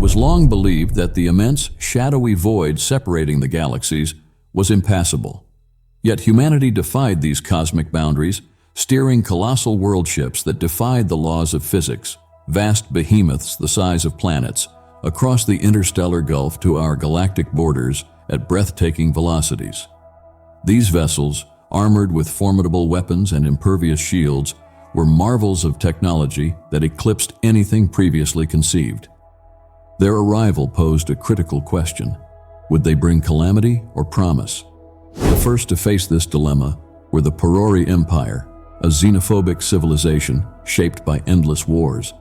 was long believed that the immense, shadowy void separating the galaxies was impassable. Yet humanity defied these cosmic boundaries, steering colossal worldships that defied the laws of physics, vast behemoths the size of planets, across the interstellar gulf to our galactic borders at breathtaking velocities. These vessels, armored with formidable weapons and impervious shields, were marvels of technology that eclipsed anything previously conceived. Their arrival posed a critical question. Would they bring calamity or promise? The first to face this dilemma were the Porori Empire, a xenophobic civilization shaped by endless wars.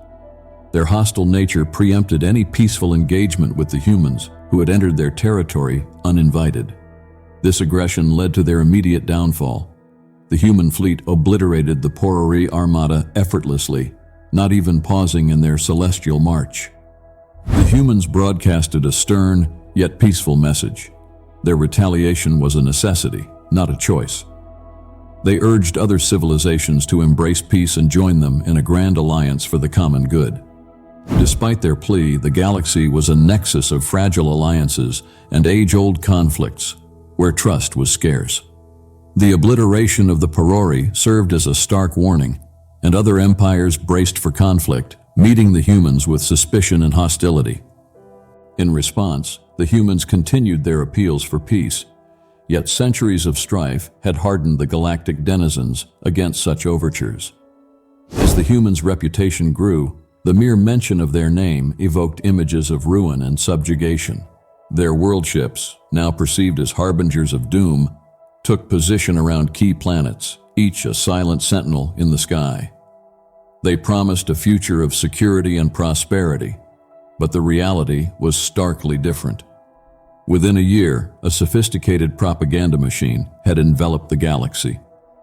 Their hostile nature preempted any peaceful engagement with the humans who had entered their territory uninvited. This aggression led to their immediate downfall. The human fleet obliterated the Porori armada effortlessly, not even pausing in their celestial march. The humans broadcasted a stern, yet peaceful message. Their retaliation was a necessity, not a choice. They urged other civilizations to embrace peace and join them in a grand alliance for the common good. Despite their plea, the galaxy was a nexus of fragile alliances and age-old conflicts, where trust was scarce. The obliteration of the Porori served as a stark warning, and other empires braced for conflict, meeting the humans with suspicion and hostility. In response, the humans continued their appeals for peace, yet centuries of strife had hardened the galactic denizens against such overtures. As the humans' reputation grew, the mere mention of their name evoked images of ruin and subjugation. Their worldships, now perceived as harbingers of doom, took position around key planets, each a silent sentinel in the sky. They promised a future of security and prosperity, but the reality was starkly different. Within a year, a sophisticated propaganda machine had enveloped the galaxy,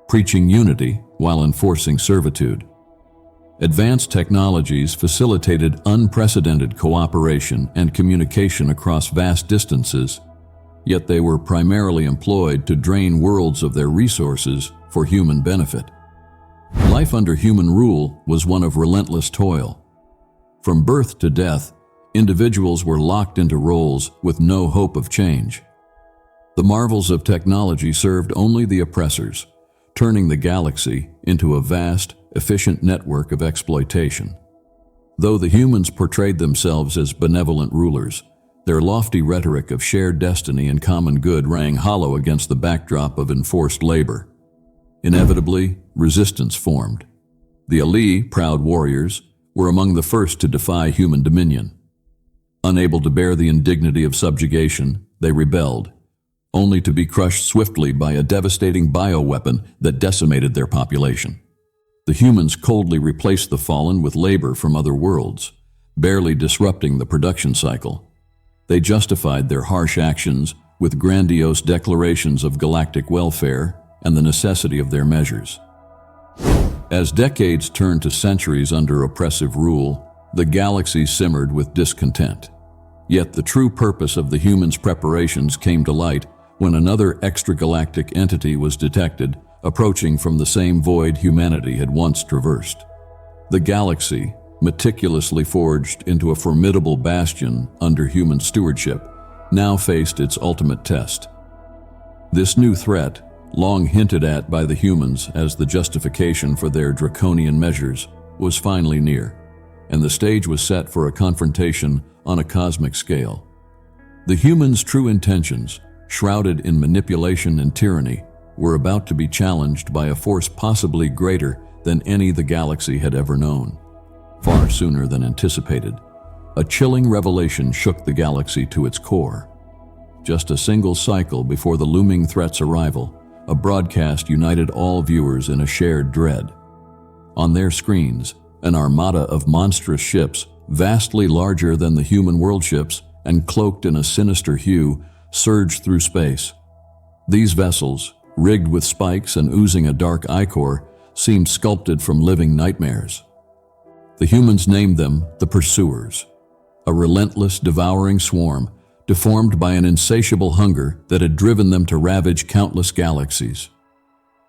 preaching unity while enforcing servitude. Advanced technologies facilitated unprecedented cooperation and communication across vast distances, yet they were primarily employed to drain worlds of their resources for human benefit. Life under human rule was one of relentless toil. From birth to death, individuals were locked into roles with no hope of change. The marvels of technology served only the oppressors, turning the galaxy into a vast, efficient network of exploitation. Though the humans portrayed themselves as benevolent rulers, their lofty rhetoric of shared destiny and common good rang hollow against the backdrop of enforced labor. Inevitably, resistance formed. The Ali, proud warriors, were among the first to defy human dominion. Unable to bear the indignity of subjugation, they rebelled, only to be crushed swiftly by a devastating bioweapon that decimated their population. The humans coldly replaced the fallen with labor from other worlds, barely disrupting the production cycle. They justified their harsh actions with grandiose declarations of galactic welfare and the necessity of their measures. As decades turned to centuries under oppressive rule, the galaxy simmered with discontent. Yet the true purpose of the humans' preparations came to light when another extragalactic entity was detected, approaching from the same void humanity had once traversed. The galaxy, meticulously forged into a formidable bastion under human stewardship, now faced its ultimate test. This new threat, long hinted at by the humans as the justification for their draconian measures, was finally near, and the stage was set for a confrontation on a cosmic scale. The humans' true intentions, shrouded in manipulation and tyranny, were about to be challenged by a force possibly greater than any the galaxy had ever known. Far sooner than anticipated, a chilling revelation shook the galaxy to its core. Just a single cycle before the looming threat's arrival, a broadcast united all viewers in a shared dread. On their screens, an armada of monstrous ships, vastly larger than the human worldships and cloaked in a sinister hue, surged through space. These vessels, rigged with spikes and oozing a dark ichor, seemed sculpted from living nightmares. The humans named them the Pursuers, a relentless, devouring swarm, deformed by an insatiable hunger that had driven them to ravage countless galaxies.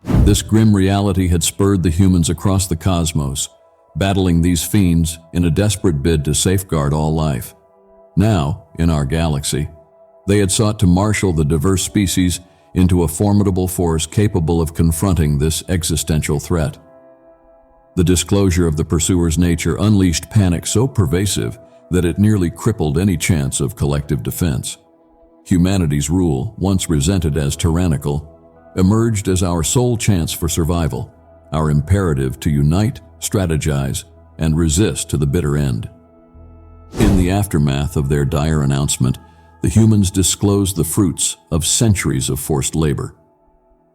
This grim reality had spurred the humans across the cosmos, battling these fiends in a desperate bid to safeguard all life. Now, in our galaxy, they had sought to marshal the diverse species into a formidable force capable of confronting this existential threat. The disclosure of the pursuer's nature unleashed panic so pervasive that it nearly crippled any chance of collective defense. Humanity's rule, once resented as tyrannical, emerged as our sole chance for survival, our imperative to unite, strategize, and resist to the bitter end. In the aftermath of their dire announcement, the humans disclosed the fruits of centuries of forced labor.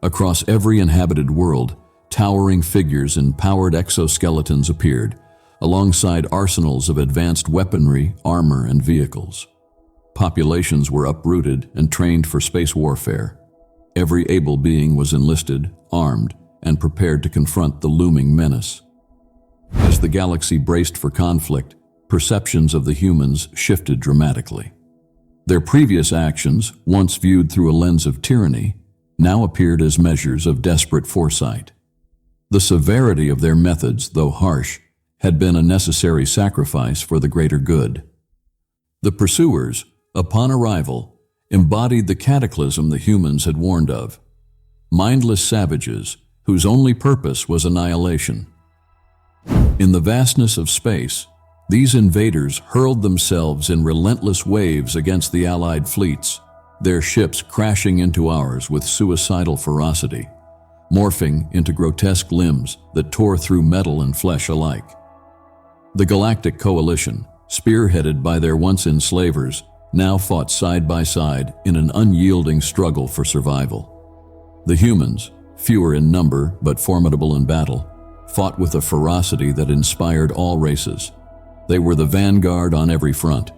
Across every inhabited world, towering figures in powered exoskeletons appeared, alongside arsenals of advanced weaponry, armor, and vehicles. Populations were uprooted and trained for space warfare. Every able being was enlisted, armed, and prepared to confront the looming menace. As the galaxy braced for conflict, perceptions of the humans shifted dramatically. Their previous actions, once viewed through a lens of tyranny, now appeared as measures of desperate foresight. The severity of their methods, though harsh, had been a necessary sacrifice for the greater good. The pursuers, upon arrival, embodied the cataclysm the humans had warned of. Mindless savages whose only purpose was annihilation. In the vastness of space, these invaders hurled themselves in relentless waves against the Allied fleets, their ships crashing into ours with suicidal ferocity, morphing into grotesque limbs that tore through metal and flesh alike. The Galactic Coalition, spearheaded by their once enslavers, now fought side by side in an unyielding struggle for survival. The humans, fewer in number but formidable in battle, fought with a ferocity that inspired all races. They were the vanguard on every front,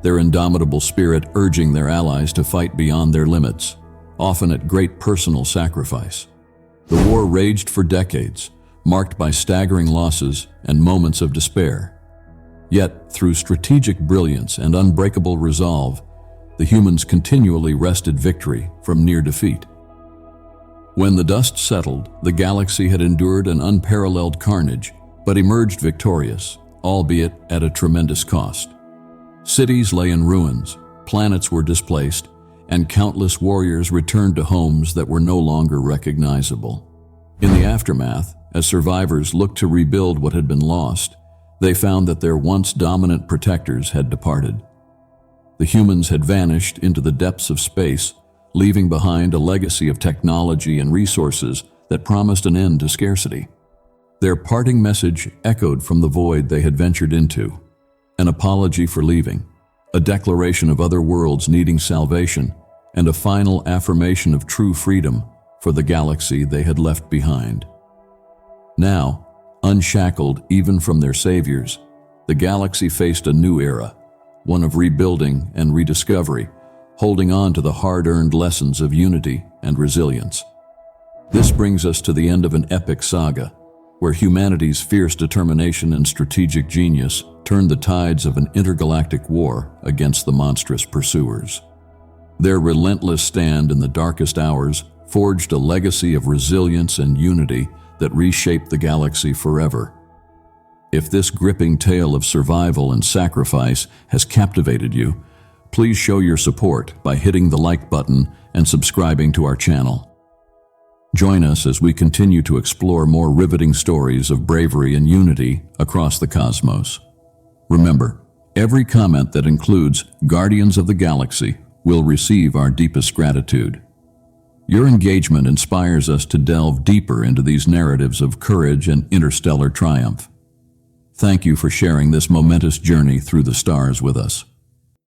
their indomitable spirit urging their allies to fight beyond their limits, often at great personal sacrifice. The war raged for decades, marked by staggering losses and moments of despair. Yet, through strategic brilliance and unbreakable resolve, the humans continually wrested victory from near defeat. When the dust settled, the galaxy had endured an unparalleled carnage, but emerged victorious, albeit at a tremendous cost. Cities lay in ruins, planets were displaced, and countless warriors returned to homes that were no longer recognizable. In the aftermath, as survivors looked to rebuild what had been lost, they found that their once dominant protectors had departed. The humans had vanished into the depths of space, leaving behind a legacy of technology and resources that promised an end to scarcity. Their parting message echoed from the void they had ventured into, an apology for leaving, a declaration of other worlds needing salvation, and a final affirmation of true freedom for the galaxy they had left behind. Now, unshackled even from their saviors, the galaxy faced a new era, one of rebuilding and rediscovery, holding on to the hard-earned lessons of unity and resilience. This brings us to the end of an epic saga, where humanity's fierce determination and strategic genius turned the tides of an intergalactic war against the monstrous pursuers. Their relentless stand in the darkest hours forged a legacy of resilience and unity that reshaped the galaxy forever. If this gripping tale of survival and sacrifice has captivated you, please show your support by hitting the like button and subscribing to our channel. Join us as we continue to explore more riveting stories of bravery and unity across the cosmos. Remember, every comment that includes Guardians of the Galaxy will receive our deepest gratitude. Your engagement inspires us to delve deeper into these narratives of courage and interstellar triumph. Thank you for sharing this momentous journey through the stars with us.